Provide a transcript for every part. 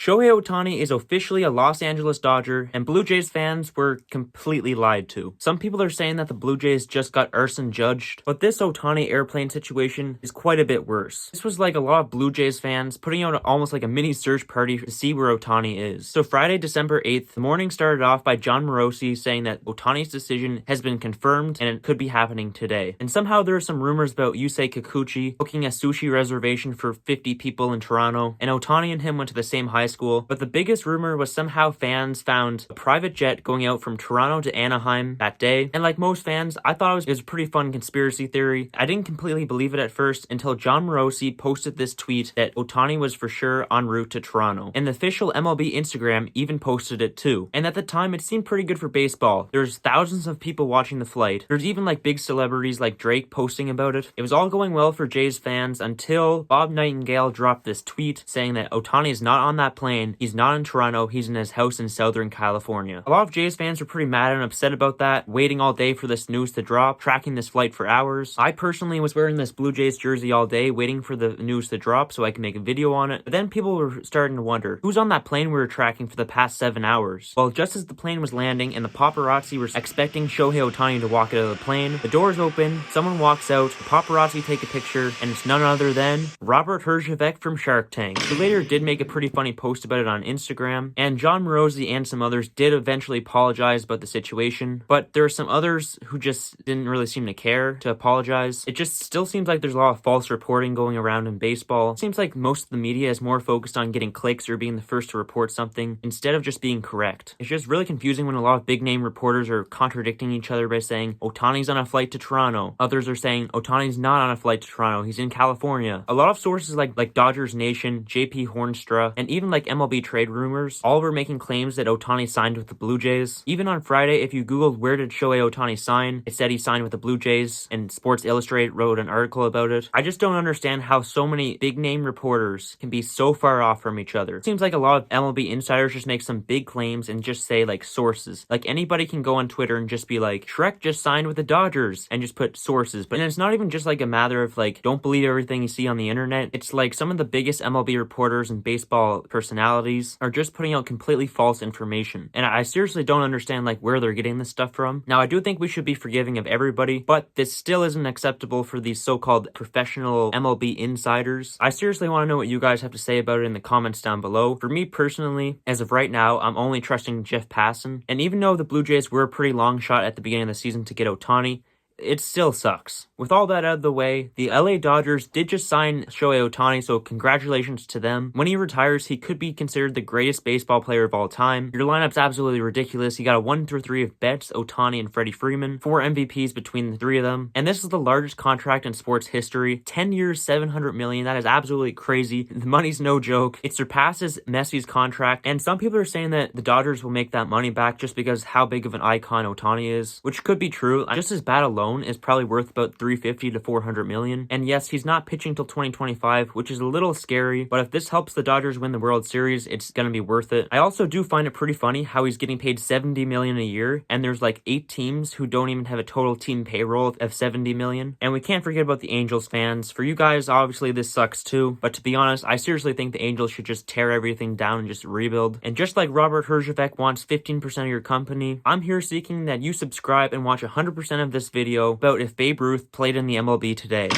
Shohei Ohtani is officially a Los Angeles Dodger, and Blue Jays fans were completely lied to. Some people are saying that the Blue Jays just got arson judged, but this Ohtani airplane situation is quite a bit worse. This was like a lot of Blue Jays fans putting out almost like a mini search party to see where Ohtani is. So Friday, December 8th, the morning started off by John Morosi saying that Ohtani's decision has been confirmed and it could be happening today. And somehow there are some rumors about Yusei Kikuchi booking a sushi reservation for 50 people in Toronto, and Ohtani and him went to the same high school, but the biggest rumor was somehow fans found a private jet going out from Toronto to Anaheim that day, and like most fans, I thought it was a pretty fun conspiracy theory. I didn't completely believe it at first until John Morosi posted this tweet that Ohtani was for sure en route to Toronto, and the official MLB Instagram even posted it too. And at the time, it seemed pretty good for baseball. There's thousands of people watching the flight. There's even like big celebrities like Drake posting about it. It was all going well for Jays fans until Bob Nightingale dropped this tweet saying that Ohtani is not on that plane. He's not in Toronto, he's in his house in Southern California. A lot of Jays fans were pretty mad and upset about that, waiting all day for this news to drop, tracking this flight for hours. I personally was wearing this Blue Jays jersey all day, waiting for the news to drop so I could make a video on it. But then people were starting to wonder, who's on that plane we were tracking for the past 7 hours? Well, just as the plane was landing and the paparazzi were expecting Shohei Ohtani to walk out of the plane, the doors open, someone walks out, the paparazzi take a picture, and it's none other than Robert Herjavec from Shark Tank, who later did make a pretty funny post about it on Instagram, and John Morosi and some others did eventually apologize about the situation, but there are some others who just didn't really seem to care to apologize. It just still seems like there's a lot of false reporting going around in baseball. It seems like most of the media is more focused on getting clicks or being the first to report something instead of just being correct. It's just really confusing when a lot of big name reporters are contradicting each other by saying Ohtani's on a flight to Toronto. Others are saying Ohtani's not on a flight to Toronto, he's in California. A lot of sources like Dodgers Nation, JP Hornstra, and even like MLB Trade Rumors all were making claims that Ohtani signed with the Blue Jays. Even on Friday, if you googled where did Shohei Ohtani sign, it said he signed with the Blue Jays, and Sports Illustrated wrote an article about it. I just don't understand how so many big name reporters can be so far off from each other. It seems like a lot of MLB insiders just make some big claims and just say like sources. Like anybody can go on Twitter and just be like, Shrek just signed with the Dodgers, and just put sources. But it's not even just like a matter of like, don't believe everything you see on the internet. It's like some of the biggest MLB reporters and baseball personalities are just putting out completely false information. And I seriously don't understand like where they're getting this stuff from. Now, I do think we should be forgiving of everybody, but this still isn't acceptable for these so-called professional MLB insiders. I seriously want to know what you guys have to say about it in the comments down below. For me personally, as of right now, I'm only trusting Jeff Passan. And even though the Blue Jays were a pretty long shot at the beginning of the season to get Ohtani, it still sucks. With all that out of the way, the LA Dodgers did just sign Shohei Ohtani, so congratulations to them. When he retires, he could be considered the greatest baseball player of all time. Your lineup's absolutely ridiculous. You got a 1-3 of Betts, Ohtani, and Freddie Freeman, 4 MVPs between the three of them. And this is the largest contract in sports history. 10 years, $700 million. That is absolutely crazy. The money's no joke. It surpasses Messi's contract, and some people are saying that the Dodgers will make that money back just because how big of an icon Ohtani is, which could be true. Just his bat alone is probably worth about $350 to $400 million. And yes, he's not pitching till 2025, which is a little scary, but if this helps the Dodgers win the World Series, it's gonna be worth it. I also do find it pretty funny how he's getting paid $70 million a year, and there's like 8 teams who don't even have a total team payroll of $70 million. And we can't forget about the Angels fans. For you guys, obviously this sucks too, but to be honest, I seriously think the Angels should just tear everything down and just rebuild. And just like Robert Herjavec wants 15% of your company, I'm here seeking that you subscribe and watch 100% of this video about if Babe Ruth played in the MLB today.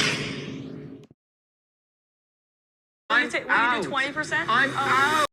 Will you do 20%? I'm out.